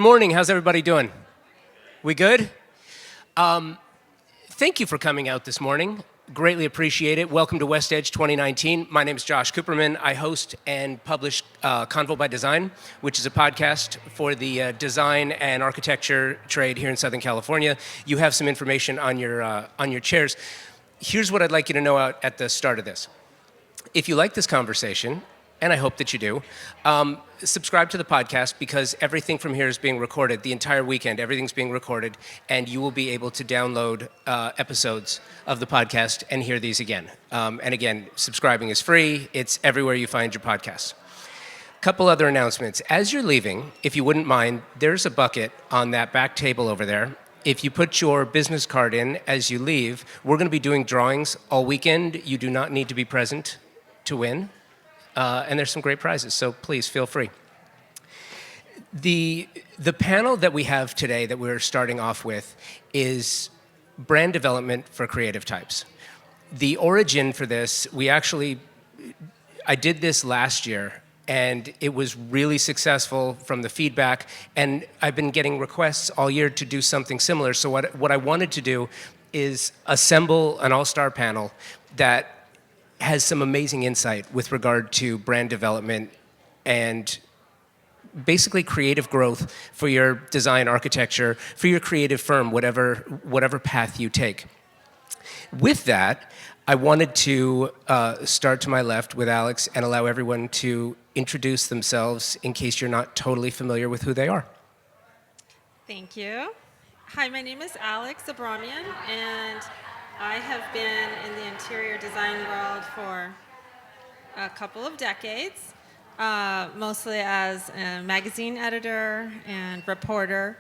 Morning, how's everybody doing? We good? Thank you for coming out this morning. Greatly appreciate it. Welcome to WestEdge 2019. My name is Josh Cooperman. I host and publish Convo By Design, which is a podcast for the design and architecture trade here in Southern California. You have some information on your chairs. Here's what I'd like you to know at the start of this. If you like this conversation, and I hope that you do, subscribe to the podcast because everything from here is being recorded. The entire weekend, everything's being recorded, and you will be able to download episodes of the podcast and hear these again. And again, subscribing is free. It's everywhere you find your podcasts. Couple other announcements. As you're leaving, if you wouldn't mind, there's a bucket on that back table over there. If you put your business card in as you leave, we're going to be doing drawings all weekend. You do not need to be present to win. And there's some great prizes, so please feel free. The panel that we have today that we're starting off with is brand development for creative types. The origin for this, I did this last year, and it was really successful from the feedback, and I've been getting requests all year to do something similar. So what I wanted to do is assemble an all-star panel that has some amazing insight with regard to brand development and basically creative growth for your design architecture, for your creative firm, whatever path you take. With that, I wanted to start to my left with Alex and allow everyone to introduce themselves in case you're not totally familiar with who they are. Thank you. Hi, my name is Alex Abramian, and I have been in the interior design world for a couple of decades, mostly as a magazine editor and reporter.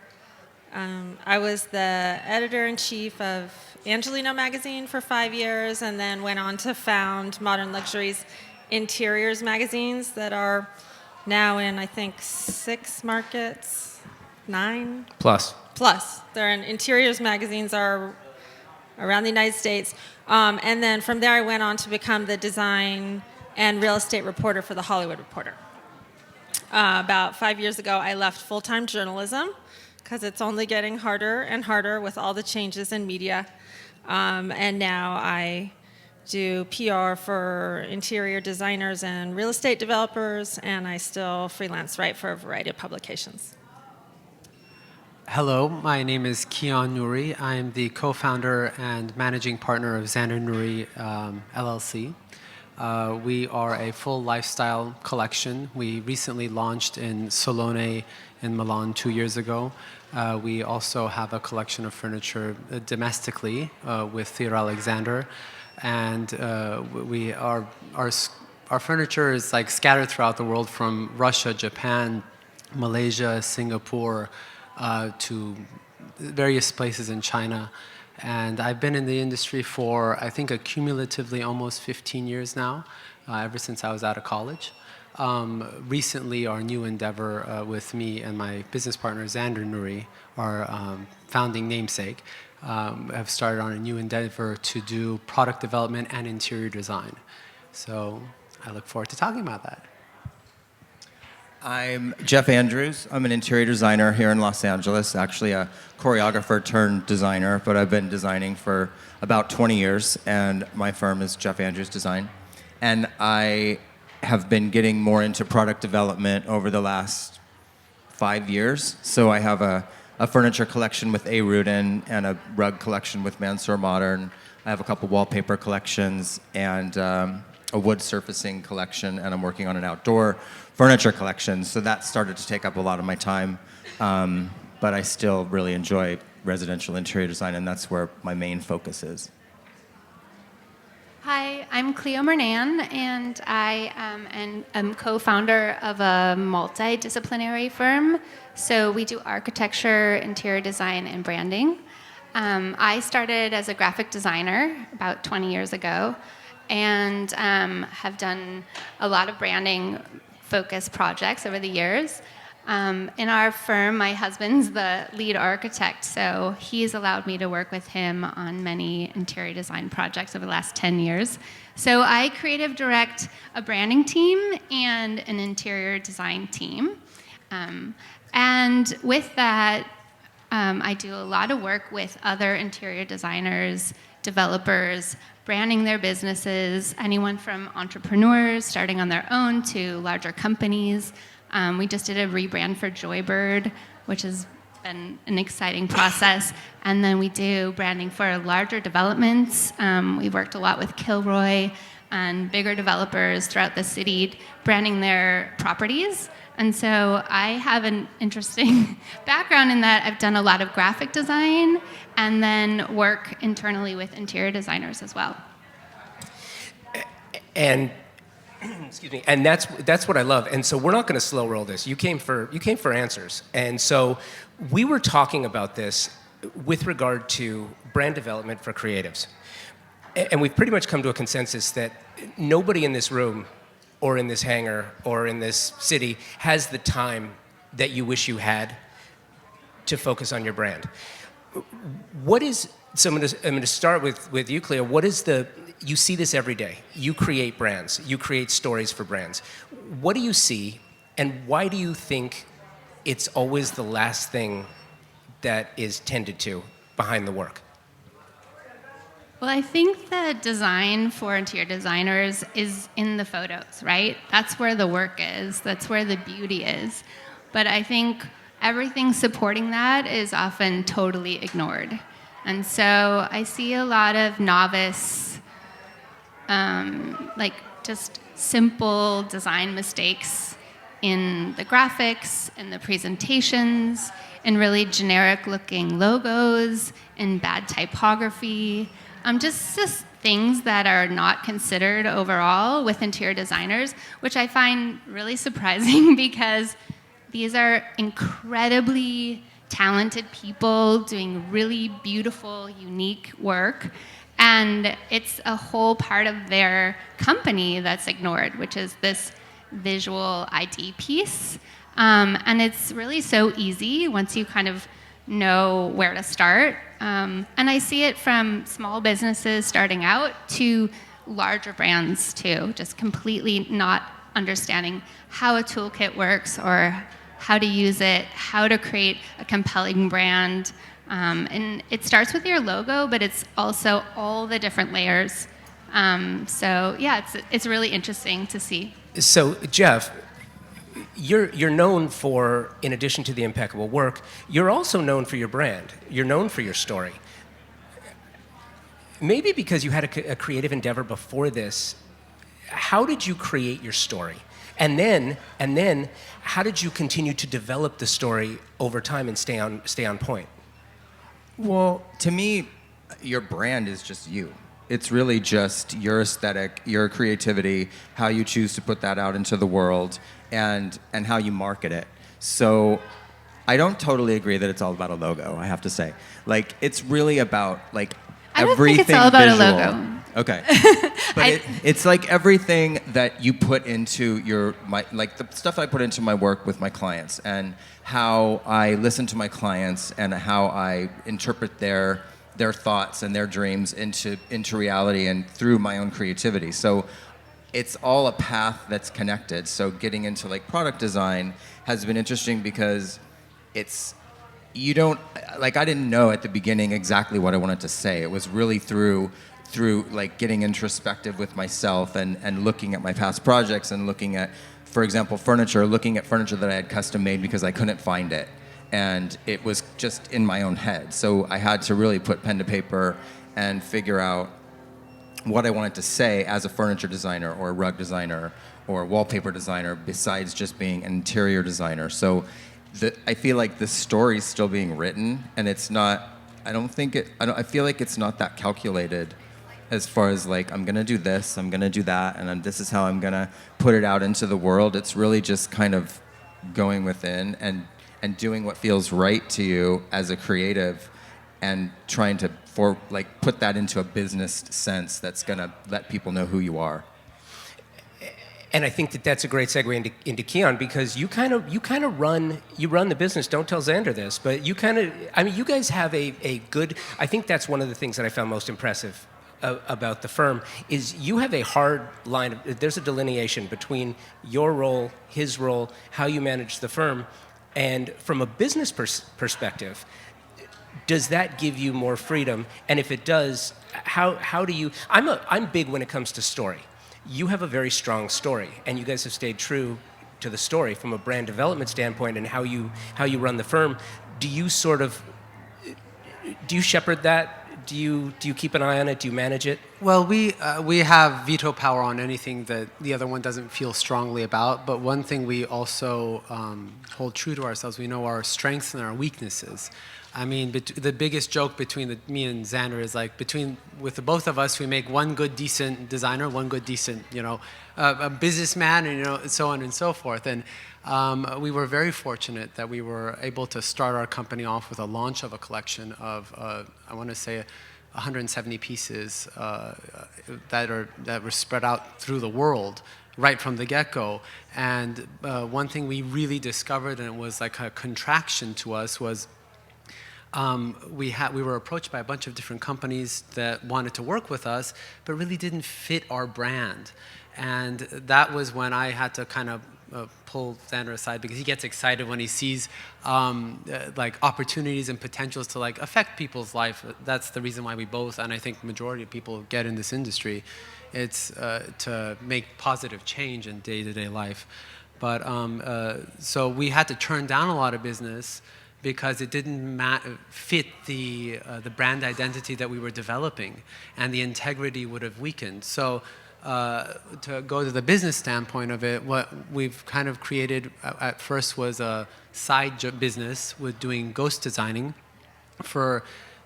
I was the editor-in-chief of Angelino magazine for 5 years, and then went on to found Modern Luxuries Interiors magazines that are now in, I think, 6 markets, 9? Plus. They're in interiors magazines are around the United States. And then from there, I went on to become the design and real estate reporter for The Hollywood Reporter. About 5 years ago, I left full-time journalism because it's only getting harder and harder with all the changes in media. And now I do PR for interior designers and real estate developers, and I still freelance write for a variety of publications. Hello, my name is Keon Khajavi-Noori. I'm the co-founder and managing partner of Xander Noori LLC. We are a full lifestyle collection. We recently launched in Salone in Milan 2 years ago. We also have a collection of furniture domestically with Theo Alexander. And our furniture is like scattered throughout the world from Russia, Japan, Malaysia, Singapore, to various places in China. And I've been in the industry for, I think, cumulatively almost 15 years now, ever since I was out of college. Recently, our new endeavor with me and my business partner, Xander Noori, our founding namesake, have started on a new endeavor to do product development and interior design. So I look forward to talking about that. I'm Jeff Andrews. I'm an interior designer here in Los Angeles, actually a choreographer turned designer, but I've been designing for about 20 years, and my firm is Jeff Andrews Design. And I have been getting more into product development over the last 5 years. So I have a furniture collection with A. Rudin and a rug collection with Mansour Modern. I have a couple wallpaper collections and a wood surfacing collection, and I'm working on an outdoor furniture collection. So that started to take up a lot of my time, but I still really enjoy residential interior design, and that's where my main focus is. Hi, I'm Cleo Muranane, and I am co-founder of a multidisciplinary firm. So we do architecture, interior design, and branding. I started as a graphic designer about 20 years ago, and have done a lot of branding-focused projects over the years. In our firm, my husband's the lead architect, so he's allowed me to work with him on many interior design projects over the last 10 years. So I creative direct a branding team and an interior design team. And with that, I do a lot of work with other interior designers, developers, branding their businesses, anyone from entrepreneurs starting on their own to larger companies. We just did a rebrand for Joybird, which has been an exciting process. And then we do branding for larger developments. We've worked a lot with Kilroy and bigger developers throughout the city, branding their properties. And so I have an interesting background in that I've done a lot of graphic design and then work internally with interior designers as well. And excuse me, and that's what I love. And so we're not going to slow roll this. You came for answers. And so we were talking about this with regard to brand development for creatives. And we've pretty much come to a consensus that nobody in this room or in this hangar or in this city has the time that you wish you had to focus on your brand. What is, so I'm going to start with you, Cleo. What is you see this every day. You create brands. You create stories for brands. What do you see, and why do you think it's always the last thing that is tended to behind the work? Well, I think the design for interior designers is in the photos, right? That's where the work is. That's where the beauty is. But I think everything supporting that is often totally ignored. And so I see a lot of novice, like just simple design mistakes in the graphics, in the presentations, in really generic looking logos, in bad typography. Just things that are not considered overall with interior designers, which I find really surprising because these are incredibly talented people doing really beautiful, unique work. And it's a whole part of their company that's ignored, which is this visual ID piece. And it's really so easy once you kind of know where to start. And I see it from small businesses starting out to larger brands too, just completely not understanding how a toolkit works or how to use it, how to create a compelling brand. And it starts with your logo, but it's also all the different layers. So yeah, it's really interesting to see. So Jeff, you're known for, in addition to the impeccable work, you're also known for your brand. You're known for your story. Maybe because you had a creative endeavor before this, how did you create your story? And then, how did you continue to develop the story over time and stay on point? Well, to me, your brand is just you. It's really just your aesthetic, your creativity, how you choose to put that out into the world, and how you market it. So I don't totally agree that it's all about a logo, I have to say. Like, it's really about, like, I don't everything think it's all about visual. a logo. Okay. But it's like everything that you put into like the stuff I put into my work with my clients, and how I listen to my clients, and how I interpret their thoughts and their dreams into reality and through my own creativity. So it's all a path that's connected. So getting into like product design has been interesting because I didn't know at the beginning exactly what I wanted to say. It was really through like getting introspective with myself and looking at my past projects and looking at, for example, looking at furniture that I had custom made because I couldn't find it. And it was just in my own head. So I had to really put pen to paper and figure out what I wanted to say as a furniture designer or a rug designer or a wallpaper designer, besides just being an interior designer. So I feel like the story's still being written, and it's not, I feel like it's not that calculated as far as like, I'm gonna do this, I'm gonna do that, and this is how I'm gonna put it out into the world. It's really just kind of going within and doing what feels right to you as a creative, and trying to put that into a business sense that's gonna let people know who you are. And I think that's a great segue into Keon, because you kind of run the business. Don't tell Xander this, but you guys have a good. I think that's one of the things that I found most impressive about the firm is you have a hard line. There's a delineation between your role, his role, how you manage the firm, And from a business perspective, does that give you more freedom? And if it does, how do you? I'm big when it comes to story. You have a very strong story, and you guys have stayed true to the story from a brand development standpoint and how you run the firm. Do you shepherd that? Do you keep an eye on it? Do you manage it? Well, we have veto power on anything that the other one doesn't feel strongly about. But one thing we also hold true to ourselves, we know our strengths and our weaknesses. I mean, the biggest joke between me and Xander is like with the both of us, we make one good, decent designer, one good, decent, a businessman, and so on and so forth. And we were very fortunate that we were able to start our company off with a launch of a collection of, I want to say, 170 pieces that were spread out through the world right from the get-go. And one thing we really discovered, and it was like a contraction to us, was we were approached by a bunch of different companies that wanted to work with us, but really didn't fit our brand. And that was when I had to kind of pull Xander aside, because he gets excited when he sees like opportunities and potentials to like affect people's life. That's the reason why we both, and I think majority of people get in this industry, it's to make positive change in day-to-day life. But so we had to turn down a lot of business because it didn't fit the brand identity that we were developing, and the integrity would have weakened. So to go to the business standpoint of it, what we've kind of created at first was a side business with doing ghost designing.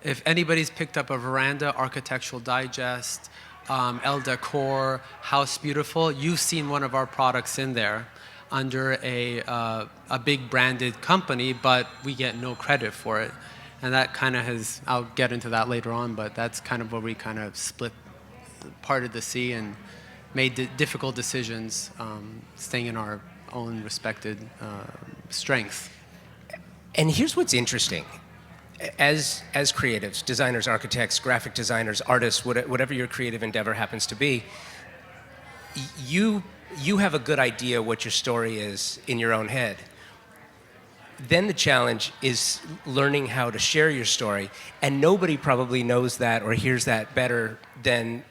If anybody's picked up a Veranda, Architectural Digest, Elle Decor, House Beautiful, you've seen one of our products in there under a big branded company, but we get no credit for it. And that kind of I'll get into that later on, but that's kind of where we kind of parted the sea and made difficult decisions, staying in our own respected strengths. And here's what's interesting. As creatives, designers, architects, graphic designers, artists, whatever your creative endeavor happens to be, you have a good idea what your story is in your own head. Then the challenge is learning how to share your story, and nobody probably knows that or hears that better than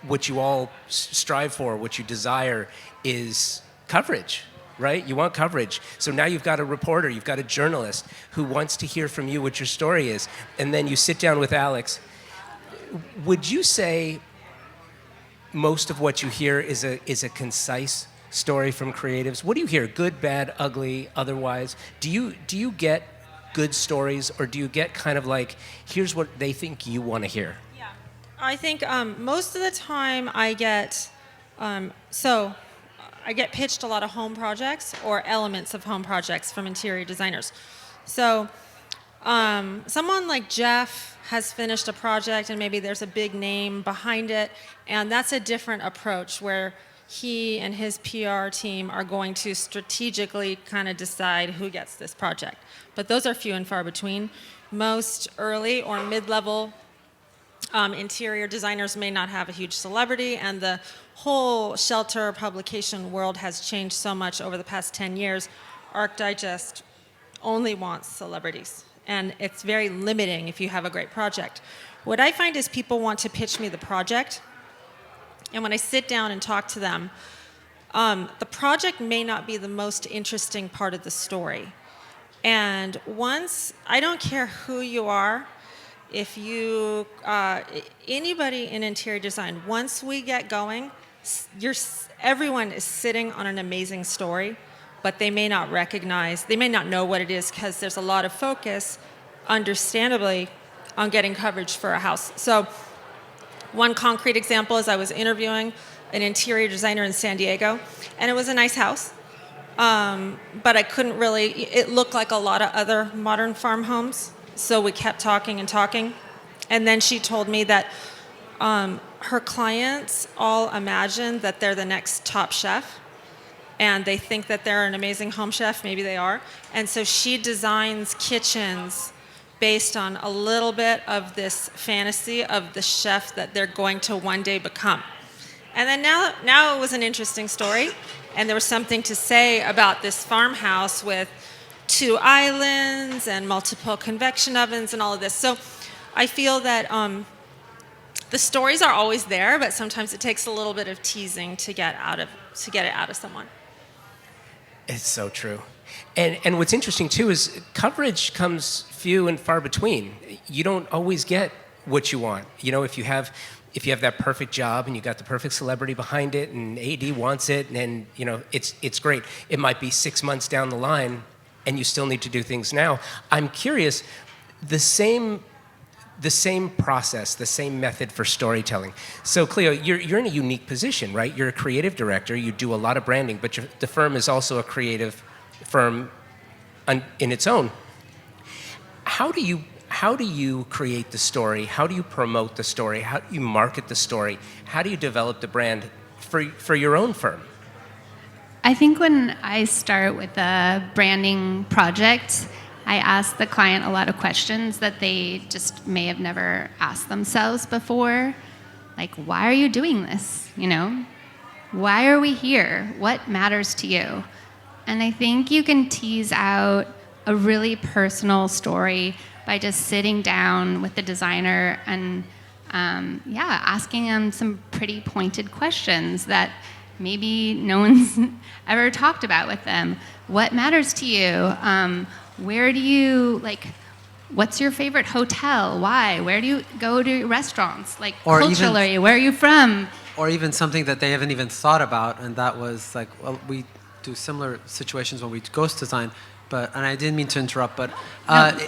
what you all strive for, what you desire is coverage, right? You want coverage. So now you've got a reporter, you've got a journalist who wants to hear from you what your story is, and then you sit down with Alex. Would you say most of what you hear is a concise story from creatives? What do you hear? Good, bad, ugly, otherwise? Do you get good stories, or do you get kind of like, here's what they think you want to hear? Yeah, I think most of the time I get I get pitched a lot of home projects or elements of home projects from interior designers. So someone like Jeff has finished a project and maybe there's a big name behind it, and that's a different approach where he and his PR team are going to strategically kind of decide who gets this project. But those are few and far between. Most early or mid-level interior designers may not have a huge celebrity, and the whole shelter publication world has changed so much over the past 10 years. Arc Digest only wants celebrities, and it's very limiting if you have a great project. What I find is people want to pitch me the project, and when I sit down and talk to them, the project may not be the most interesting part of the story. And once, I don't care who you are, if you, anybody in interior design, once we get going, everyone is sitting on an amazing story, but they may not know what it is, because there's a lot of focus, understandably, on getting coverage for a house. So one concrete example is I was interviewing an interior designer in San Diego, and it was a nice house, but I couldn't really, it looked like a lot of other modern farm homes, so we kept talking and talking, and then she told me that her clients all imagine that they're the next top chef, and they think that they're an amazing home chef, maybe they are, and so she designs kitchens based on a little bit of this fantasy of the chef that they're going to one day become. And then now it was an interesting story, and there was something to say about this farmhouse with 2 islands and multiple convection ovens and all of this. So I feel that the stories are always there, but sometimes it takes a little bit of teasing to get it out of someone. It's so true. And what's interesting too is coverage comes few and far between. You don't always get what you want. You know, if you have that perfect job and you got the perfect celebrity behind it and AD wants it, and you know, it's great. It might be 6 months down the line and you still need to do things now. I'm curious, the same process, the same method for storytelling. So Cleo, you're in a unique position, right? You're a creative director, you do a lot of branding, but the firm is also a creative firm in its own. How do you create the story? How do you promote the story? How do you market the story? How do you develop the brand for your own firm? I think when I start with a branding project, I ask the client a lot of questions that they just may have never asked themselves before. Like, why are you doing this? You know, why are we here? What matters to you? And I think you can tease out a really personal story by just sitting down with the designer and asking them some pretty pointed questions that maybe no one's ever talked about with them. What matters to you? Where do you, like, what's your favorite hotel? Why? Where do you go to restaurants? Like, Or culturally, even, where are you from? or even something that they haven't even thought about, and that was like, well, we do similar situations when we ghost design, and I didn't mean to interrupt, but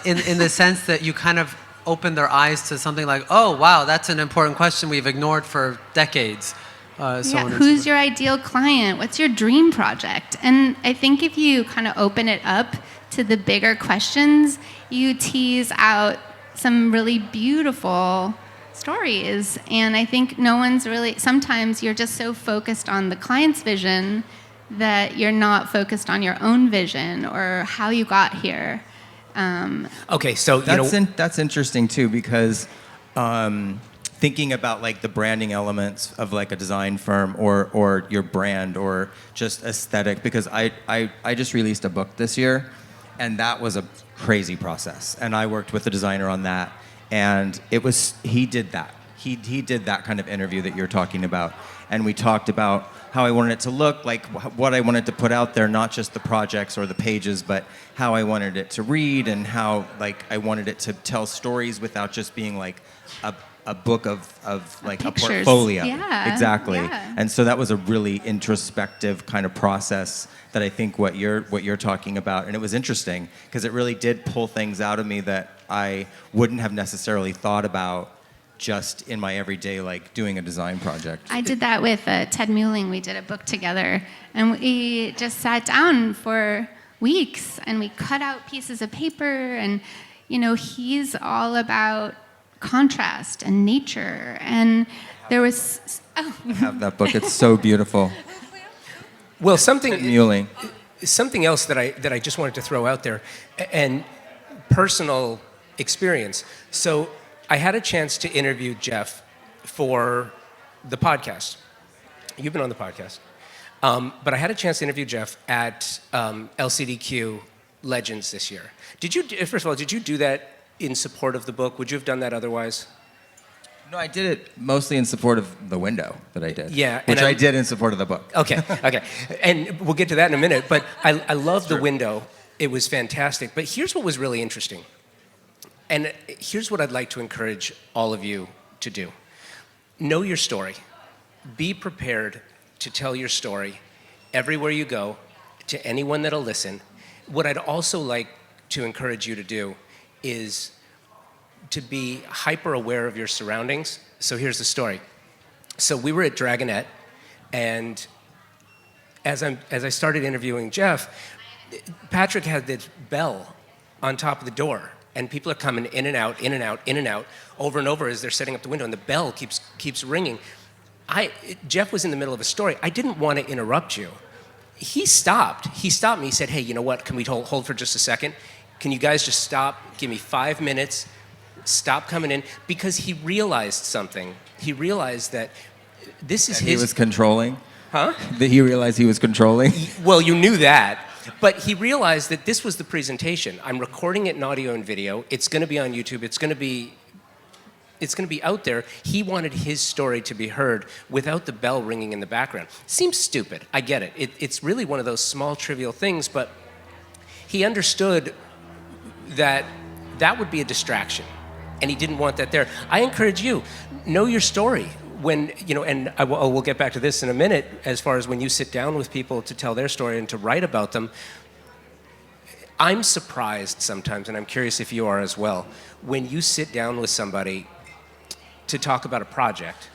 in the sense that you kind of open their eyes to something like, oh, wow, that's an important question we've ignored for decades. Who's your ideal client? What's your dream project? And I think if you kind of open it up to the bigger questions, you tease out some really beautiful stories. And I think sometimes you're just so focused on the client's vision that you're not focused on your own vision or how you got here. Okay, so that's interesting too, because thinking about like the branding elements of like a design firm or your brand or just aesthetic, because I just released a book this year, and that was a crazy process, and I worked with a designer on that, and he did that. He did that kind of interview that you're talking about, and we talked about how I wanted it to look, like what I wanted to put out there, not just the projects or the pages, but how I wanted it to read and how like I wanted it to tell stories without just being like a book of like pictures. A portfolio. Yeah, exactly. yeah. And so that was a really introspective kind of process that I think what you're talking about, and it was interesting because it really did pull things out of me that I wouldn't have necessarily thought about just in my everyday, like doing a design project. I did that with Ted Muelling. We did a book together, and we just sat down for weeks, and we cut out pieces of paper, and you know, he's all about contrast and nature, and there was. Oh. I have that book. It's so beautiful. Well, Ted Muelling. Something else that I just wanted to throw out there, and personal experience. So I had a chance to interview Jeff for the podcast. You've been on the podcast. But I had a chance to interview Jeff at LCDQ Legends this year. First of all, did you do that in support of the book? Would you have done that otherwise? No, I did it mostly in support of the window that I did. Yeah. Which I did in support of the book. Okay. And we'll get to that in a minute. But I love the window. It was fantastic. But here's what was really interesting. And here's what I'd like to encourage all of you to do. Know your story. Be prepared to tell your story everywhere you go, to anyone that'll listen. What I'd also like to encourage you to do is to be hyper aware of your surroundings. So here's the story. So we were at Dragonette, and as I started interviewing Jeff, Patrick had this bell on top of the door, and people are coming in and out, in and out, in and out, over and over as they're setting up the window, and the bell keeps ringing. Jeff was in the middle of a story. I didn't want to interrupt you. He stopped me. He said, hey, you know what? Can we hold for just a second? Can you guys just stop? Give me 5 minutes. Stop coming in. Because he realized something. He realized that this is and his... he was controlling? Huh? That he realized he was controlling? Well, you knew that. But he realized that this was the presentation. I'm recording it in audio and video. It's going to be on YouTube. It's going to be out there. He wanted his story to be heard without the bell ringing in the background. Seems stupid. I get it. It's really one of those small, trivial things, but he understood that that would be a distraction, and he didn't want that there. I encourage you, know your story. When, and we'll get back to this in a minute, as far as when you sit down with people to tell their story and to write about them, I'm surprised sometimes, and I'm curious if you are as well, when you sit down with somebody to talk about a project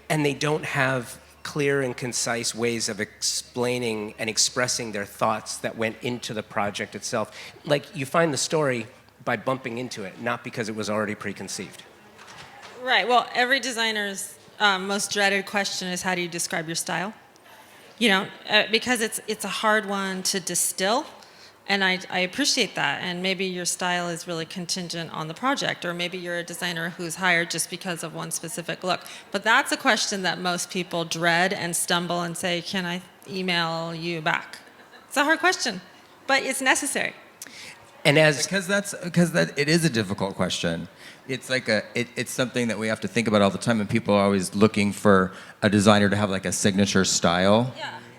and they don't have clear and concise ways of explaining and expressing their thoughts that went into the project itself. Like, you find the story by bumping into it, not because it was already preconceived. Right. Well, every designer's most dreaded question is, how do you describe your style? Because it's a hard one to distill, and I appreciate that. And maybe your style is really contingent on the project, or maybe you're a designer who's hired just because of one specific look. But that's a question that most people dread and stumble and say, "Can I email you back?" It's a hard question, but it's necessary. And because it is a difficult question. It's like it's something that we have to think about all the time, and people are always looking for a designer to have like a signature style,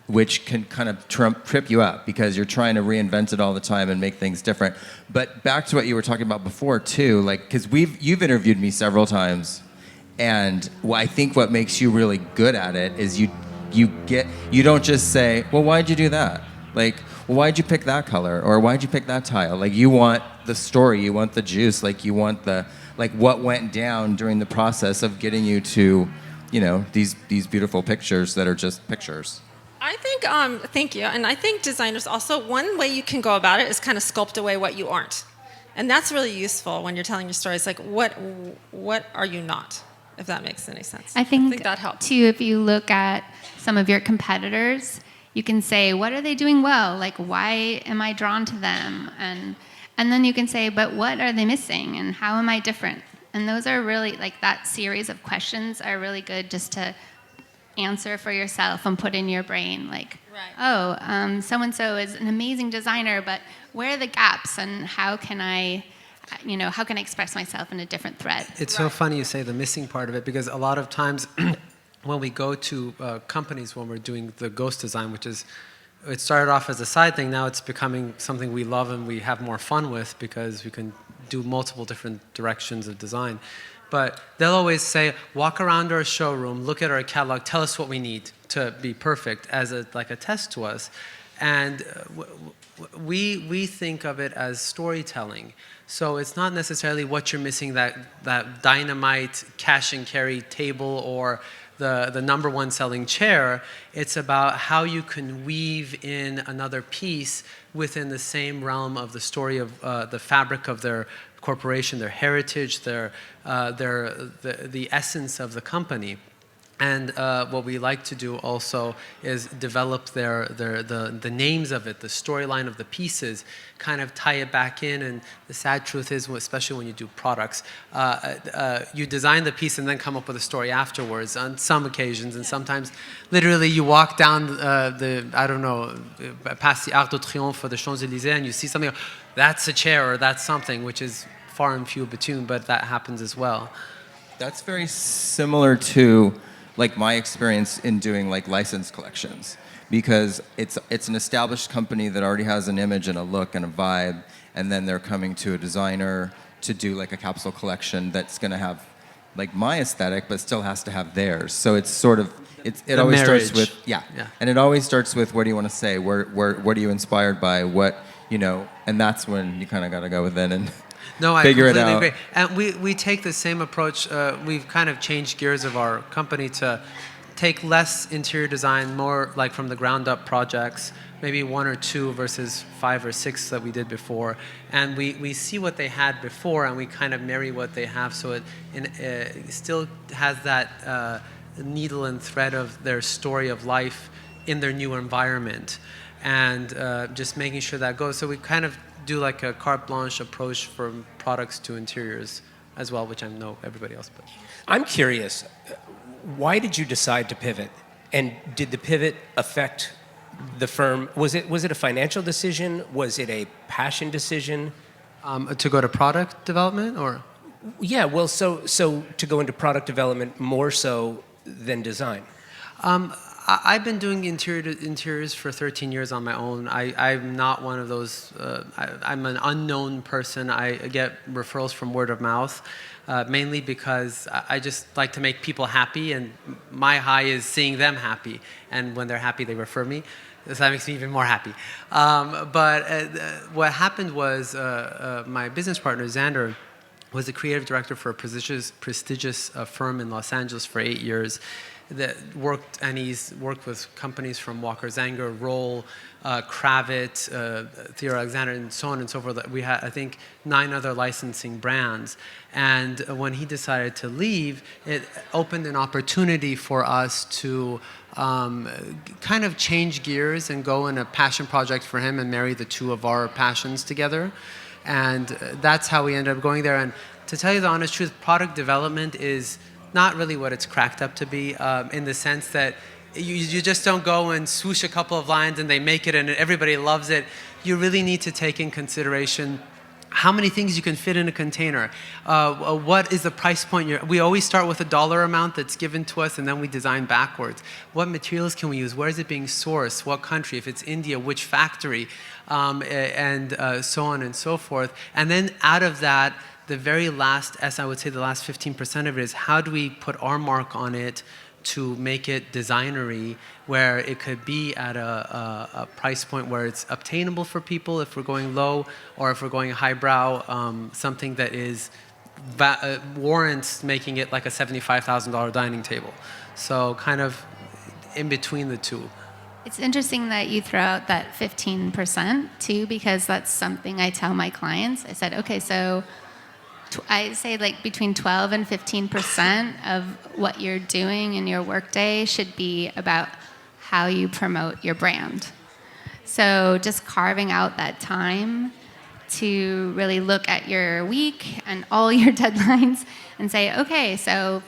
which can kind of trip you up because you're trying to reinvent it all the time and make things different. But back to what you were talking about before too, like, because you've interviewed me several times, and I think what makes you really good at it is you don't just say, well, why'd you do that? Like, well, why'd you pick that color? Or why'd you pick that tile? Like, you want the story, you want the juice, like you want what went down during the process of getting you to, these beautiful pictures that are just pictures. I think, thank you. And I think designers also, one way you can go about it is kind of sculpt away what you aren't. And that's really useful when you're telling your story. It's like, what are you not? If that makes any sense. I think that helps. Too, if you look at some of your competitors, you can say, what are they doing well? Like, why am I drawn to them? And then you can say, but what are they missing? And how am I different? And those are really, like, that series of questions are really good just to answer for yourself and put in your brain, like, so-and-so is an amazing designer, but where are the gaps, and how can I express myself in a different thread? It's so funny you say the missing part of it, because a lot of times when we go to companies, when we're doing the ghost design, it started off as a side thing, now it's becoming something we love and we have more fun with because we can do multiple different directions of design. But they'll always say, walk around our showroom, look at our catalog, tell us what we need to be perfect, as a test to us. And we think of it as storytelling. So it's not necessarily what you're missing, that dynamite cash and carry table or the number one selling chair. It's about how you can weave in another piece within the same realm of the story of the fabric of their corporation, their heritage, the essence of the company. And what we like to do also is develop the names of it, the storyline of the pieces, kind of tie it back in. And the sad truth is, especially when you do products, you design the piece and then come up with a story afterwards on some occasions. And sometimes, literally, you walk down past the Arc de Triomphe or the Champs-Élysées, and you see something, that's a chair or that's something, which is far and few between, but that happens as well. That's very similar to like my experience in doing like licensed collections, because it's an established company that already has an image and a look and a vibe, and then they're coming to a designer to do like a capsule collection that's going to have like my aesthetic but still has to have theirs. So it's sort of it always marriage. Starts with and it always starts with, what do you want to say, where what are you inspired by, what, and that's when you kind of got to go within and figure it out. I completely agree. And we take the same approach. We've kind of changed gears of our company to take less interior design, more like from the ground up projects, maybe 1 or 2 versus 5 or 6 that we did before. And we see what they had before, and we kind of marry what they have, so it still has that needle and thread of their story of life in their new environment. And just making sure that goes. So we kind of do like a carte blanche approach from products to interiors as well, which I know everybody else does. I'm curious, why did you decide to pivot? And did the pivot affect the firm, was it a financial decision? Was it a passion decision? To go to product development, or? Yeah, well, so to go into product development more so than design. I've been doing interiors for 13 years on my own. I'm not one of those, I'm an unknown person. I get referrals from word of mouth, mainly because I just like to make people happy, and my high is seeing them happy. And when they're happy, they refer me. So that makes me even more happy. But what happened was my business partner, Xander, was the creative director for a prestigious firm in Los Angeles for 8 years. He's worked with companies from Walker Zanger, Roll, Kravitz, Theo Alexander, and so on and so forth. We had, I think, 9 other licensing brands. And when he decided to leave, it opened an opportunity for us to kind of change gears and go in a passion project for him and marry the two of our passions together. And that's how we ended up going there. And to tell you the honest truth, product development is not really what it's cracked up to be, in the sense that you just don't go and swoosh a couple of lines and they make it and everybody loves it. You really need to take in consideration how many things you can fit in a container. What is the price point? We always start with a dollar amount that's given to us, and then we design backwards. What materials can we use? Where is it being sourced? What country? If it's India, which factory? And so on and so forth. And then out of that, the very last, as I would say, the last 15% of it is how do we put our mark on it to make it designery, where it could be at a price point where it's obtainable for people if we're going low, or if we're going highbrow, something that is warrants making it like a $75,000 dining table. So kind of in between the two. It's interesting that you throw out that 15% too, because that's something I tell my clients. I said, okay, so I say like between 12 and 15% of what you're doing in your workday should be about how you promote your brand. So just carving out that time to really look at your week and all your deadlines and say, okay, so,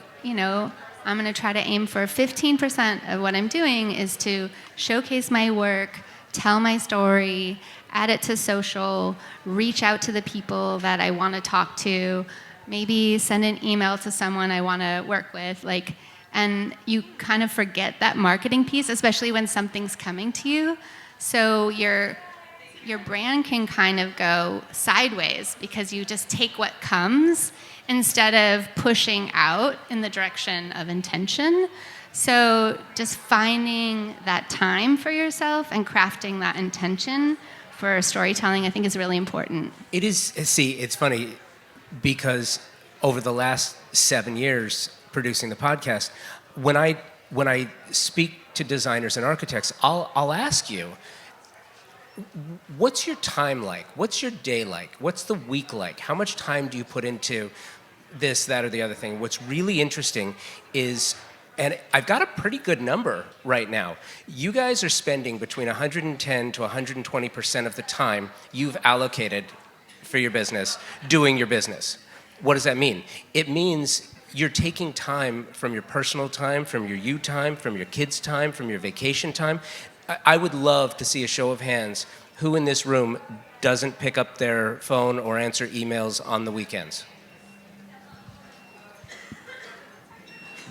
I'm going to try to aim for 15% of what I'm doing is to showcase my work, tell my story, add it to social, reach out to the people that I want to talk to, maybe send an email to someone I want to work with, and you kind of forget that marketing piece, especially when something's coming to you. So your brand can kind of go sideways because you just take what comes instead of pushing out in the direction of intention. So just finding that time for yourself and crafting that intention for storytelling, I think, is really important. It is. See, it's funny because over the last 7 years producing the podcast, when I speak to designers and architects, I'll ask you, what's your time like? What's your day like? What's the week like? How much time do you put into this, that, or the other thing? What's really interesting is, and I've got a pretty good number right now, you guys are spending between 110 to 120% of the time you've allocated for your business doing your business. What does that mean? It means you're taking time from your personal time, from your you time, from your kids' time, from your vacation time. I would love to see a show of hands who in this room doesn't pick up their phone or answer emails on the weekends.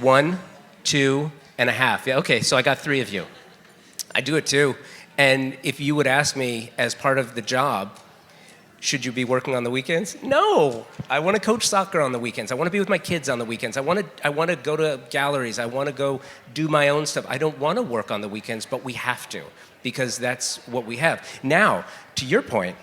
1, 2.5. Yeah, okay, so I got 3 of you. I do it too. And if you would ask me as part of the job, should you be working on the weekends? No. I want to coach soccer on the weekends. I want to be with my kids on the weekends. I want to go to galleries. I want to go do my own stuff. I don't want to work on the weekends, but we have to because that's what we have. Now, to your point,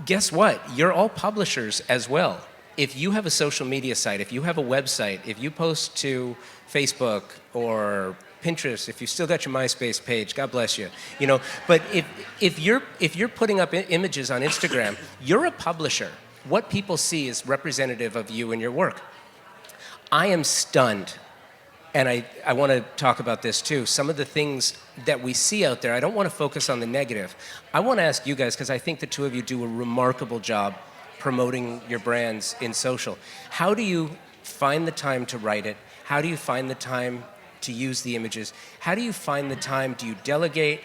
guess what? You're all publishers as well. If you have a social media site, if you have a website, if you post to Facebook or Pinterest, if you still got your MySpace page, God bless you. But if you're putting up images on Instagram, you're a publisher. What people see is representative of you and your work. I am stunned, and I want to talk about this too. Some of the things that we see out there, I don't want to focus on the negative. I want to ask you guys, because I think the two of you do a remarkable job promoting your brands in social. How do you find the time to write it? How do you find the time to use the images. How do you find the time? Do you delegate?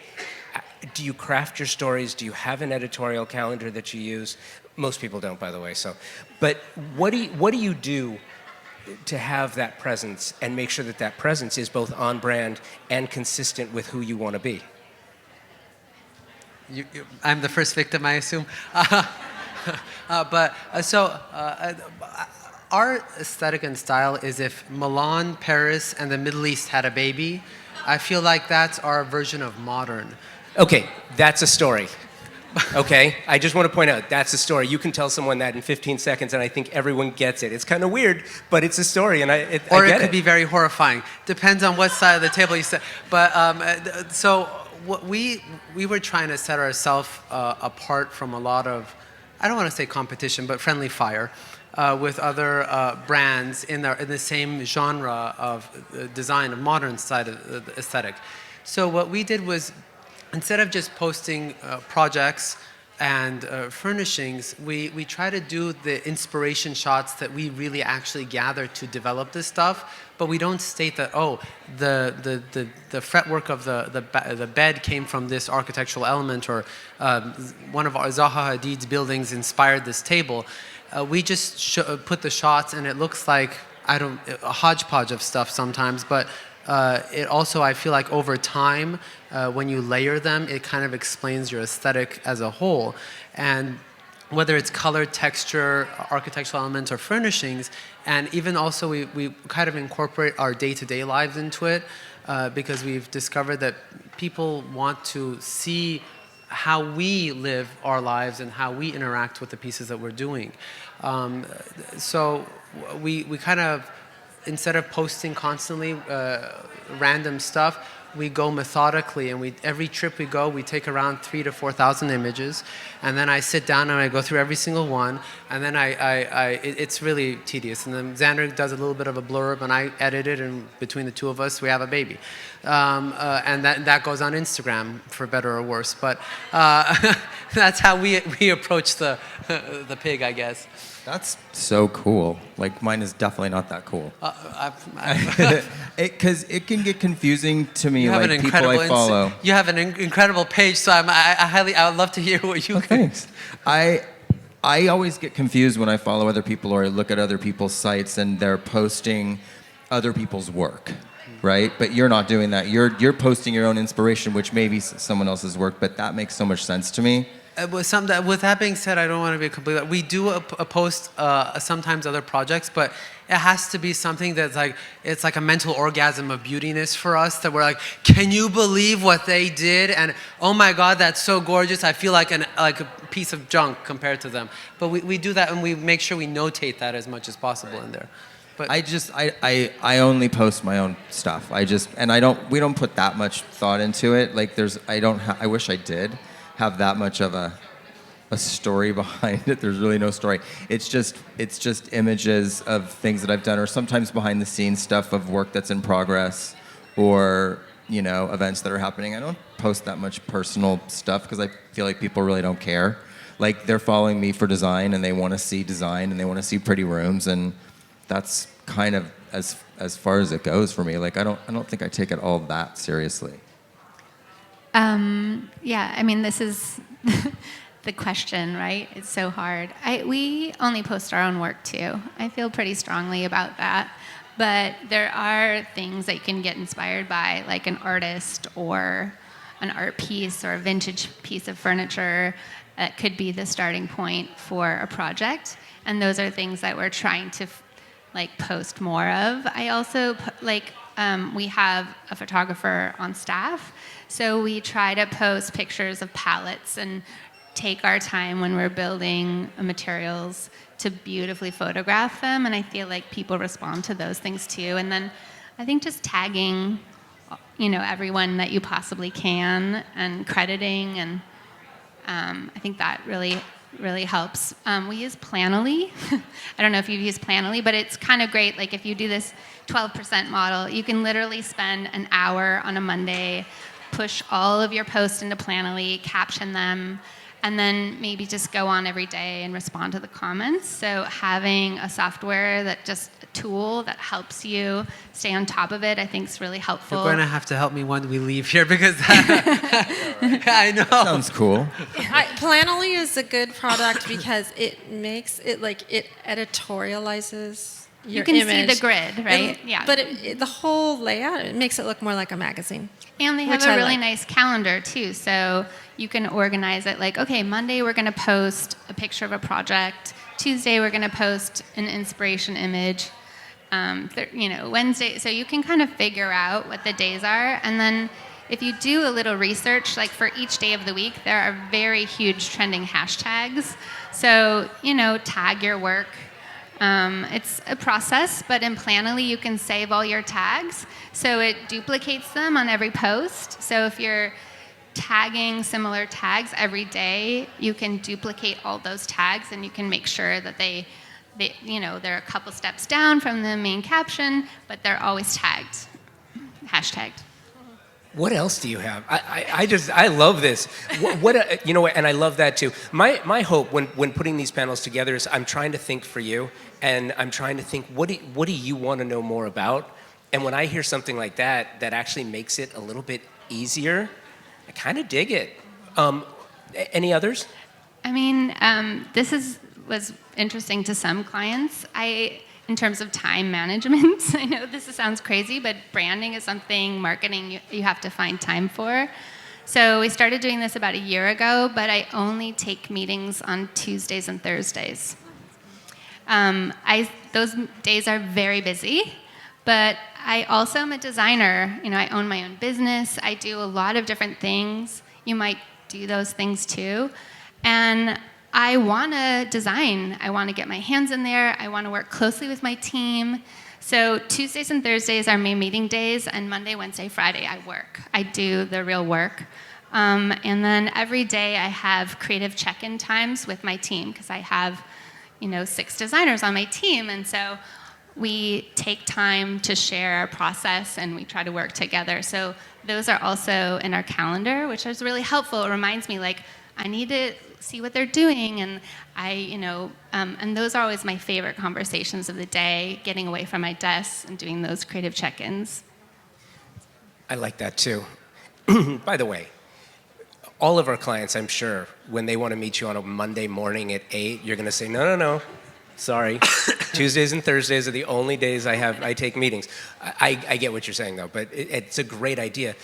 Do you craft your stories? Do you have an editorial calendar that you use? Most people don't, by the way. So, but what do you do to have that presence and make sure that that presence is both on brand and consistent with who you want to be? I'm the first victim, I assume. Our aesthetic and style is if Milan, Paris, and the Middle East had a baby. I feel like that's our version of modern. Okay, that's a story. Okay, I just want to point out that's a story. You can tell someone that in 15 seconds, and I think everyone gets it. It's kind of weird, but it's a story, and I get it could be very horrifying. Depends on what side of the table you sit. But so what we were trying to set ourselves apart from a lot of, I don't want to say competition, but friendly fire with other brands in the same genre of design, of modern side of the aesthetic. So what we did was, instead of just posting projects and furnishings, we try to do the inspiration shots that we really actually gather to develop this stuff, but we don't state that, oh, the fretwork of the bed came from this architectural element, or one of our Zaha Hadid's buildings inspired this table. We just put the shots, and it looks like a hodgepodge of stuff sometimes, but it also, I feel like over time, when you layer them, it kind of explains your aesthetic as a whole. And whether it's color, texture, architectural elements, or furnishings, and even also we kind of incorporate our day-to-day lives into it, because we've discovered that people want to see how we live our lives and how we interact with the pieces that we're doing. So we kind of, instead of posting constantly random stuff, we go methodically, and every trip we go, we take around 3,000 to 4,000 images, and then I sit down and I go through every single one, and then it's really tedious. And then Xander does a little bit of a blurb, and I edit it, and between the two of us, we have a baby. And that goes on Instagram, for better or worse. But that's how we approach the pig, I guess. That's so cool. Like, mine is definitely not that cool. Because it can get confusing to me, like people I follow. You have an incredible page, so I would love to hear what you think. Thanks. I always get confused when I follow other people or I look at other people's sites and they're posting other people's work, right? But you're not doing that. You're posting your own inspiration, which may be someone else's work, but that makes so much sense to me. With that being said, I don't want to be complete. We do post sometimes other projects, but it has to be something that's like, it's like a mental orgasm of beautiness for us, that we're like, can you believe what they did? And oh my God, that's so gorgeous. I feel like a piece of junk compared to them. But we do that, and we make sure we notate that as much as possible in there. But I only post my own stuff. We don't put that much thought into it. Like I wish I did have that much of a story behind it. There's really no story. It's just images of things that I've done, or sometimes behind the scenes stuff of work that's in progress, or events that are happening. I don't post that much personal stuff because I feel like people really don't care. Like, they're following me for design, and they want to see design, and they want to see pretty rooms, and that's kind of as far as it goes for me. Like, I don't think I take it all that seriously. Yeah, I mean, this is the question, right? It's so hard. We only post our own work too. I feel pretty strongly about that. But there are things that you can get inspired by, like an artist or an art piece or a vintage piece of furniture that could be the starting point for a project. And those are things that we're trying to post more of. I also we have a photographer on staff, so we try to post pictures of palettes and take our time when we're building materials to beautifully photograph them, and I feel like people respond to those things too. And then I think just tagging, everyone that you possibly can, and crediting, and I think that really helps. We use Planoly. I don't know if you've used Planoly, but it's kind of great. Like, if you do this 12% model, you can literally spend an hour on a Monday, push all of your posts into Planoly, caption them, and then maybe just go on every day and respond to the comments. So having a software that just a tool that helps you stay on top of it, I think is really helpful. You're going to have to help me when we leave here because I know. Sounds cool. Planoly is a good product because it makes it like it editorializes your You can image. see the grid, right? Yeah. But the whole layout, it makes it look more like a magazine. And they have Which a I really like. nice calendar too. So you can organize it like, okay, Monday we're going to post a picture of a project. Tuesday we're going to post an inspiration image. Wednesday. So you can kind of figure out what the days are. And then if you do a little research, like for each day of the week, there are very huge trending hashtags. So, tag your work. It's a process, but in Planoly you can save all your tags. So it duplicates them on every post. So if you're tagging similar tags every day, you can duplicate all those tags and you can make sure that they're a couple steps down from the main caption, but they're always tagged, hashtagged. What else do you have? I love this. And I love that too. My hope when putting these panels together is I'm trying to think for you, and I'm trying to think what do you want to know more about? And when I hear something like that actually makes it a little bit easier, I kind of dig it. Any others? I mean, was interesting to some clients. In terms of time management, I know this sounds crazy, but branding is something, marketing, you have to find time for. So we started doing this about a year ago, but I only take meetings on Tuesdays and Thursdays. Those days are very busy, but I also am a designer. I own my own business. I do a lot of different things. You might do those things too. And I want to design. I want to get my hands in there. I want to work closely with my team. So Tuesdays and Thursdays are my meeting days, and Monday, Wednesday, Friday, I work. I do the real work. And then every day I have creative check-in times with my team because I have, 6 designers on my team. And so we take time to share our process and we try to work together. So those are also in our calendar, which is really helpful. It reminds me, I need to see what they're doing, and and those are always my favorite conversations of the day, getting away from my desk and doing those creative check-ins. I like that too. By the way, all of our clients, I'm sure, when they want to meet you on a Monday morning at 8, you're going to say, no, sorry. Tuesdays and Thursdays are the only days I take meetings. I get what you're saying, though, but it's a great idea.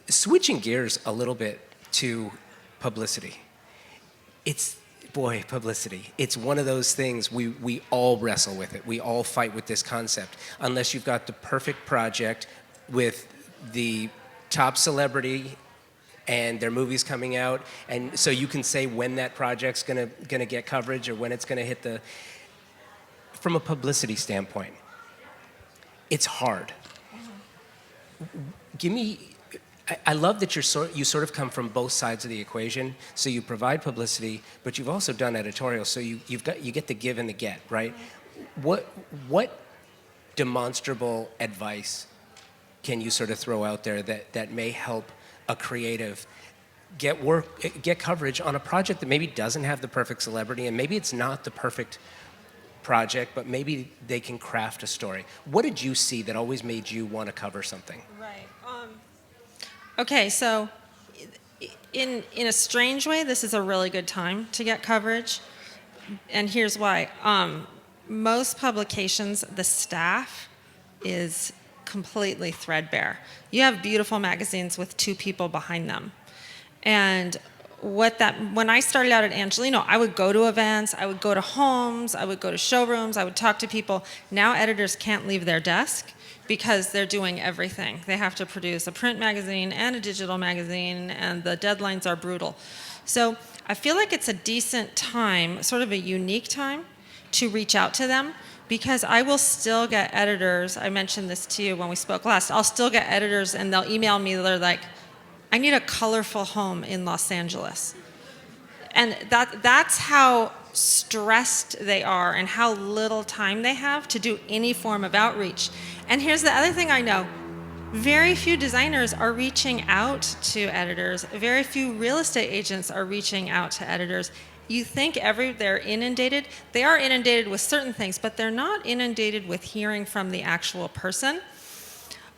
Switching gears a little bit to publicity. Publicity. It's one of those things we all wrestle with it. We all fight with this concept. Unless you've got the perfect project with the top celebrity and their movie's coming out, and so you can say when that project's gonna get coverage or when it's gonna hit the. From a publicity standpoint, it's hard. I love that you sort of come from both sides of the equation. So you provide publicity, but you've also done editorial. So you get the give and the get, right? What demonstrable advice can you sort of throw out there that may help a creative get coverage on a project that maybe doesn't have the perfect celebrity, and maybe it's not the perfect project, but maybe they can craft a story? What did you see that always made you want to cover something? Right. Okay, so in a strange way, this is a really good time to get coverage, and here's why. Most publications, the staff is completely threadbare. You have beautiful magazines with 2 people behind them, and when I started out at Angelino, I would go to events, I would go to homes, I would go to showrooms, I would talk to people. Now editors can't leave their desk because they're doing everything. They have to produce a print magazine and a digital magazine, and the deadlines are brutal. So I feel like it's a decent time, sort of a unique time, to reach out to them, because I will still get editors. I mentioned this to you when we spoke last. I'll still get editors, and they'll email me. They're like, I need a colorful home in Los Angeles. And that's how stressed they are and how little time they have to do any form of outreach. And here's the other thing I know. very few designers are reaching out to editors. Very few real estate agents are reaching out to editors. You think they're inundated. They are inundated with certain things, but they're not inundated with hearing from the actual person.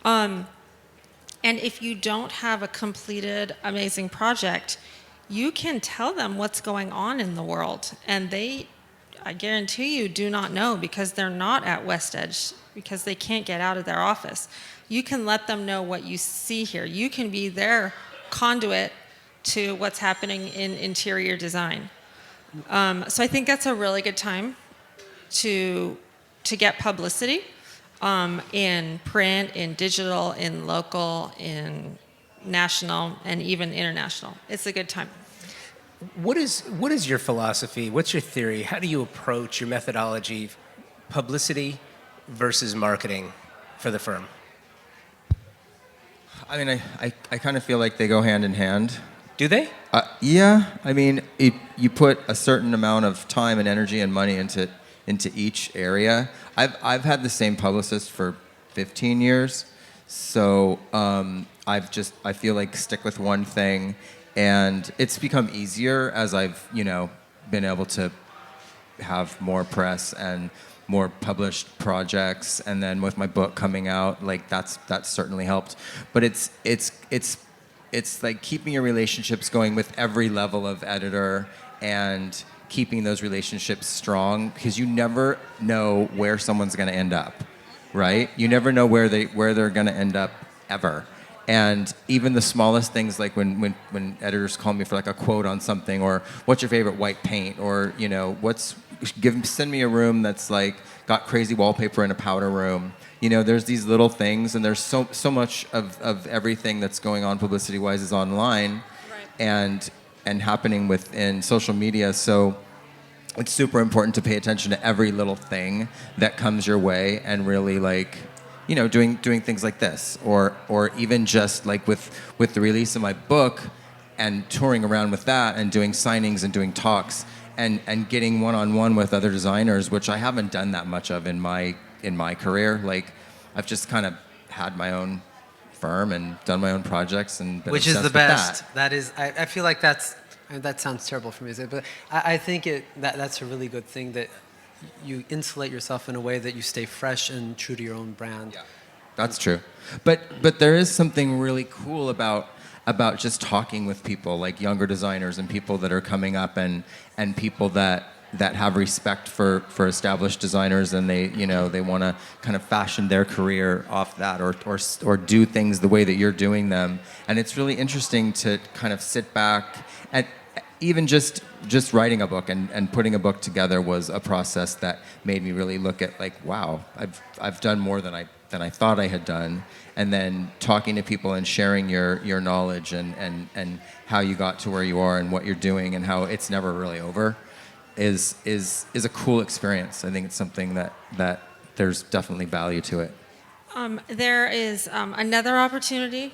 And if you don't have a completed, amazing project, you can tell them what's going on in the world. And they, I guarantee you, do not know because they're not at WestEdge, because they can't get out of their office. You can let them know what you see here. You can be their conduit to what's happening in interior design. So I think that's a really good time to get publicity in print, in digital, in local, in national, and even international. It's a good time. What is your philosophy? What's your theory? How do you approach your methodology, publicity versus marketing for the firm? I mean, I kind of feel like they go hand in hand. Do they? Yeah. I mean, you put a certain amount of time and energy and money into each area. I've had the same publicist for 15 years, so I feel like stick with one thing, and it's become easier as I've been able to have more press and more published projects, and then with my book coming out, like that's certainly helped. But it's like keeping your relationships going with every level of editor and keeping those relationships strong, because you never know where someone's going to end up, right? You never know where they're going to end up ever. And even the smallest things, like when editors call me for like a quote on something, or what's your favorite white paint, or send me a room that's like got crazy wallpaper in a powder room. There's these little things, and there's so much of everything that's going on publicity-wise is online, right, and happening within social media. So it's super important to pay attention to every little thing that comes your way, and really doing things like this, or even just like with the release of my book and touring around with that and doing signings and doing talks and getting one-on-one with other designers, which I haven't done that much of in my career. Like, I've just kind of had my own firm and done my own projects, and been which is the obsessed with best. That is, I feel like that sounds terrible for me to say, but I think that's a really good thing, that you insulate yourself in a way that you stay fresh and true to your own brand. Yeah, that's true. But there is something really cool about just talking with people, like younger designers and people that are coming up, and people that have respect for established designers, and they want to kind of fashion their career off that, or do things the way that you're doing them. And it's really interesting to kind of sit back, and even just writing a book and putting a book together was a process that made me really look at, like, wow, I've done more than I thought I had done. And then talking to people and sharing your knowledge and how you got to where you are and what you're doing and how it's never really over is a cool experience. I think it's something that there's definitely value to it. There is another opportunity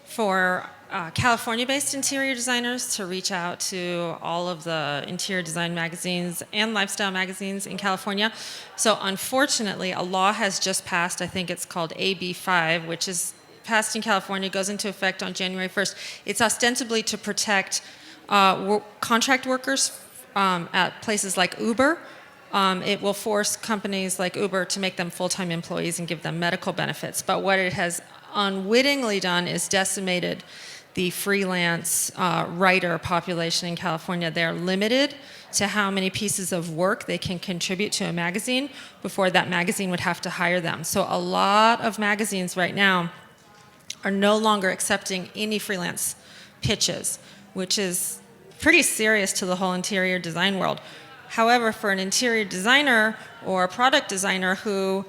for California-based interior designers to reach out to all of the interior design magazines and lifestyle magazines in California. So unfortunately, a law has just passed. I think it's called AB 5, which is passed in California, goes into effect on January 1st. It's ostensibly to protect contract workers at places like Uber. It will force companies like Uber to make them full-time employees and give them medical benefits. But what it has unwittingly done is decimated the freelance writer population in California. They're limited to how many pieces of work they can contribute to a magazine before that magazine would have to hire them. So a lot of magazines right now are no longer accepting any freelance pitches, which is pretty serious to the whole interior design world. However, for an interior designer or a product designer who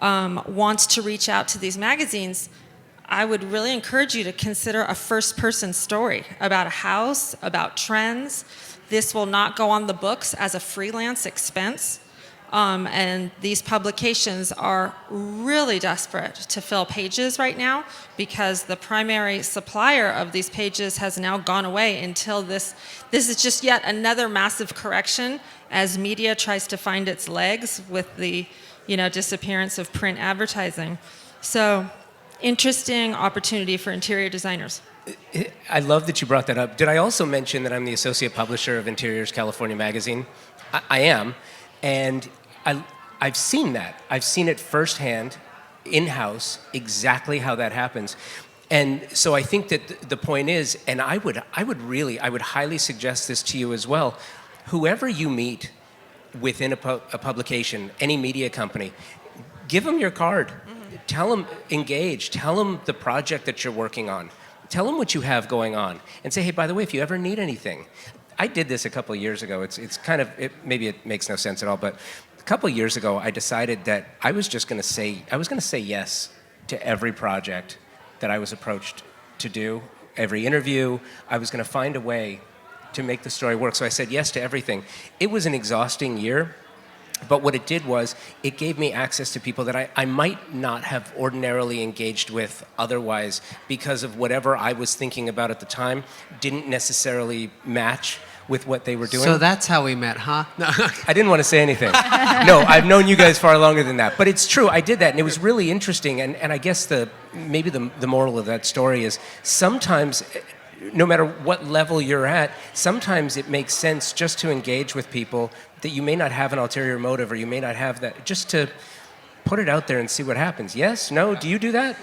wants to reach out to these magazines, I would really encourage you to consider a first-person story about a house, about trends. This will not go on the books as a freelance expense. And these publications are really desperate to fill pages right now, because the primary supplier of these pages has now gone away until this is just yet another massive correction as media tries to find its legs with the disappearance of print advertising. So interesting opportunity for interior designers. I love that you brought that up. Did I also mention that I'm the associate publisher of Interiors California magazine? I am, and I've seen that. I've seen it firsthand, in-house, exactly how that happens. And so I think that the point is, and I would highly suggest this to you as well, whoever you meet within a publication, any media company, give them your card. Tell them, engage, tell them the project that you're working on. Tell them what you have going on and say, hey, by the way, if you ever need anything. I did this a couple of years ago. Maybe it makes no sense at all, but a couple of years ago, I decided that I was going to say yes to every project that I was approached to do, every interview. I was going to find a way to make the story work. So I said yes to everything. It was an exhausting year, but what it did was it gave me access to people that I might not have ordinarily engaged with otherwise, because of whatever I was thinking about at the time didn't necessarily match with what they were doing. So that's how we met, huh? No. I didn't want to say anything. No, I've known you guys far longer than that. But it's true, I did that, and it was really interesting. And I guess maybe the moral of that story is sometimes, no matter what level you're at, sometimes it makes sense just to engage with people that you may not have an ulterior motive, or you may not have that, just to put it out there and see what happens. Yes? No? Do you do that?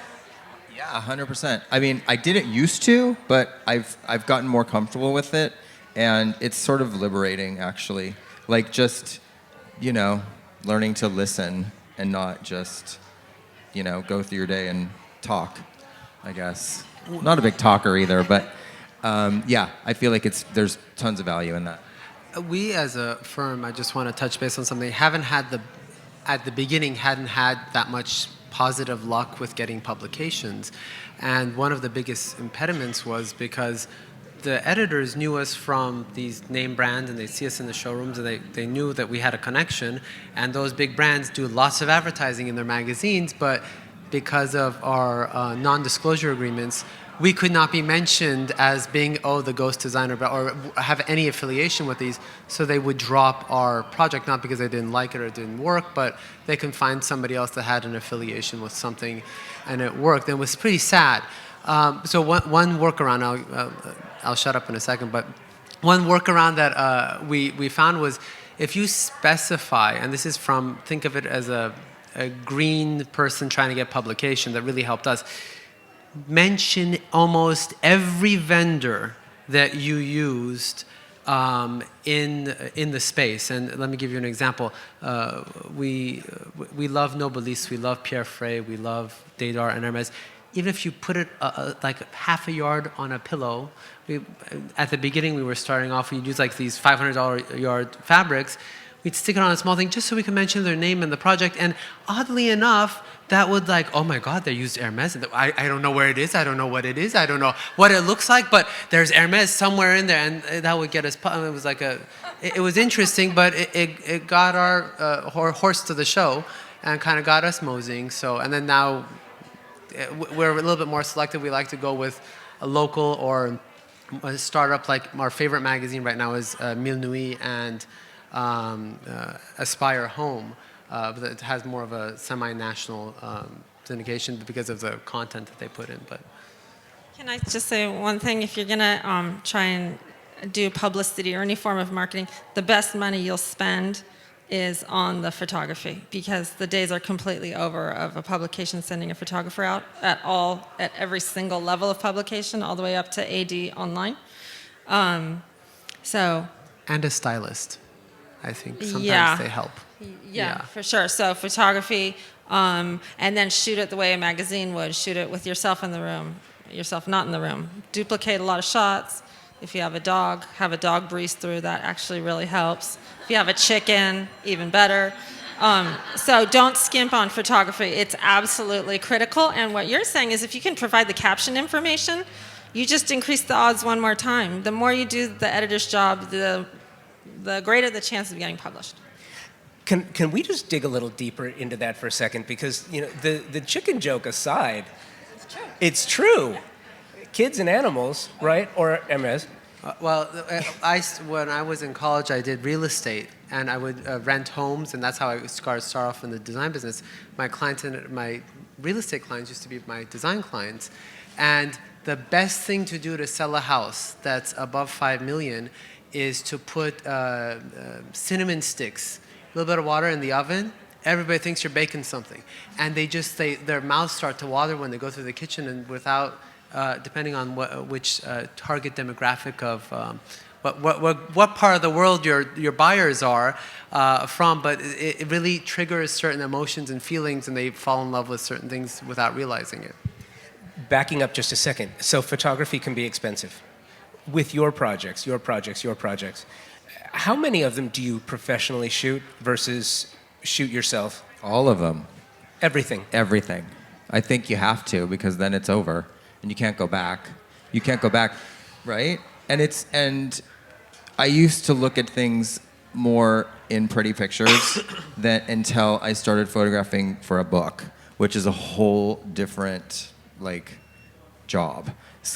Yeah, 100%. I mean, I didn't used to, but I've gotten more comfortable with it, and it's sort of liberating, actually. Like, just, learning to listen and not just, go through your day and talk, I guess. Not a big talker either, but yeah, I feel like there's tons of value in that. We as a firm, I just want to touch base on something, at the beginning hadn't had that much positive luck with getting publications. And one of the biggest impediments was because the editors knew us from these name brands, and they see us in the showrooms, and they knew that we had a connection. And those big brands do lots of advertising in their magazines, but because of our non-disclosure agreements, we could not be mentioned as being, the ghost designer, or have any affiliation with these. So they would drop our project, not because they didn't like it or it didn't work, but they can find somebody else that had an affiliation with something, and it worked. And it was pretty sad. So one workaround, I'll shut up in a second, but one workaround that we found was, if you specify, and this is think of it as a green person trying to get publication, that really helped us. Mention almost every vendor that you used in the space. And let me give you an example. We love Nobilis, we love Pierre Frey, we love Dédar and Hermès. Even if you put it like half a yard on a pillow, at the beginning we were starting off, we'd use like these $500 a yard fabrics. We'd stick it on a small thing just so we could mention their name and the project. And oddly enough, that would oh my God, they used Hermès. I don't know where it is. I don't know what it is. I don't know what it looks like, but there's Hermès somewhere in there. And that would get us, it was it was interesting, but it got our horse to the show and kind of got us moseying. So, and then now we're a little bit more selective. We like to go with a local or a startup. Like our favorite magazine right now is Mille Nuits and Aspire Home, but it has more of a semi-national syndication because of the content that they put in. But can I just say one thing? If you're going to try and do publicity or any form of marketing, the best money you'll spend is on the photography, because the days are completely over of a publication sending a photographer out at every single level of publication, all the way up to AD online. And a stylist. I think sometimes they help. Yeah, for sure. So photography, and then shoot it the way a magazine would. Shoot it with yourself in the room, yourself not in the room. Duplicate a lot of shots. If you have a dog breeze through. That actually really helps. If you have a chicken, even better. So don't skimp on photography. It's absolutely critical. And what you're saying is, if you can provide the caption information, you just increase the odds one more time. The more you do the editor's job, the greater the chance of getting published. Can we just dig a little deeper into that for a second? Because the chicken joke aside, it's true. Kids and animals, right? Or MS. When I was in college, I did real estate, and I would rent homes, and that's how I start off in the design business. My real estate clients used to be my design clients, and the best thing to do to sell a house that's above 5 million is to put cinnamon sticks, a little bit of water in the oven. Everybody thinks you're baking something, and their mouths start to water when they go through the kitchen, and without depending on which target demographic of what part of the world your buyers are from, but it really triggers certain emotions and feelings, and they fall in love with certain things without realizing it. Backing up just a second. So photography can be expensive. With your projects, how many of them do you professionally shoot versus shoot yourself? All of them. Everything. Everything. I think you have to, because then it's over and you can't go back. You can't go back, right? And I used to look at things more in pretty pictures until I started photographing for a book, which is a whole different job,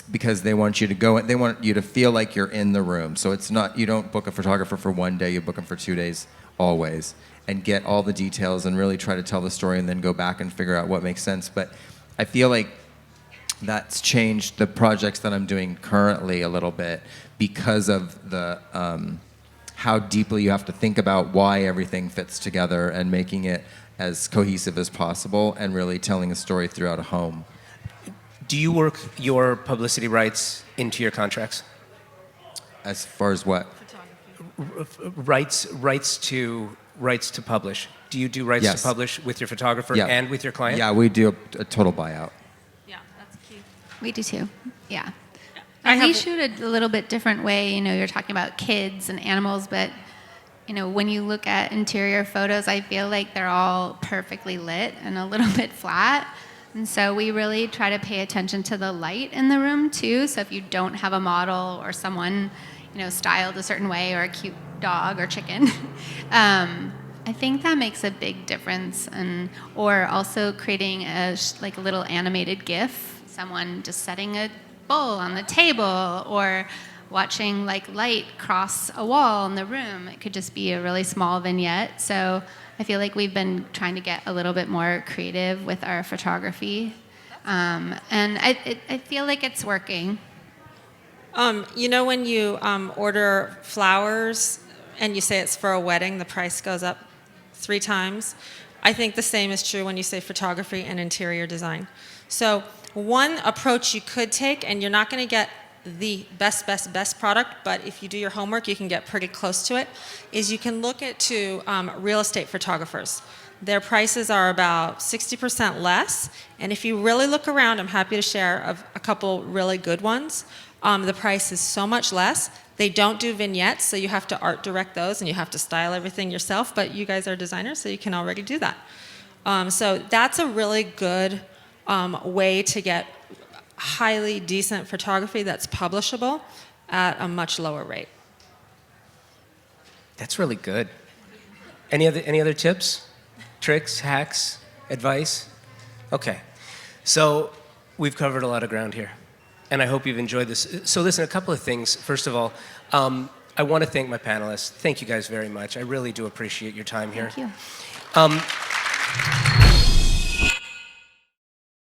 because they want you to go, they want you to feel like you're in the room. So it's not, you don't book a photographer for one day, you book them for 2 days always, and get all the details and really try to tell the story and then go back and figure out what makes sense. But I feel like that's changed the projects that I'm doing currently a little bit, because of the how deeply you have to think about why everything fits together and making it as cohesive as possible and really telling a story throughout a home. Do you work your publicity rights into your contracts? As far as what? Rights to publish. Do you do rights Yes. to publish with your photographer Yeah. and with your client? Yeah, we do a total buyout. Yeah, that's key. We do too. Yeah. I And we have- shoot a little bit different way. You're talking about kids and animals, but when you look at interior photos, I feel like they're all perfectly lit and a little bit flat. And so we really try to pay attention to the light in the room too. So if you don't have a model or someone, styled a certain way, or a cute dog or chicken, I think that makes a big difference. Or also creating a little animated GIF, someone just setting a bowl on the table, or watching light cross a wall in the room. It could just be a really small vignette. So I feel like we've been trying to get a little bit more creative with our photography. And I feel like it's working. When you order flowers and you say it's for a wedding, the price goes up 3 times. I think the same is true when you say photography and interior design. So one approach you could take, and you're not going to get the best product, but if you do your homework, you can get pretty close to it, is you can look to real estate photographers. Their prices are about 60% less, and if you really look around, I'm happy to share a couple really good ones. The price is so much less. They don't do vignettes, so you have to art direct those, and you have to style everything yourself, but you guys are designers, so you can already do that. So that's a really good way to get highly decent photography that's publishable at a much lower rate. That's really good. Any other tips, tricks, hacks, advice? Okay. So we've covered a lot of ground here, and I hope you've enjoyed this. So listen, a couple of things. First of all, I want to thank my panelists. Thank you guys very much. I really do appreciate your time here. Thank you.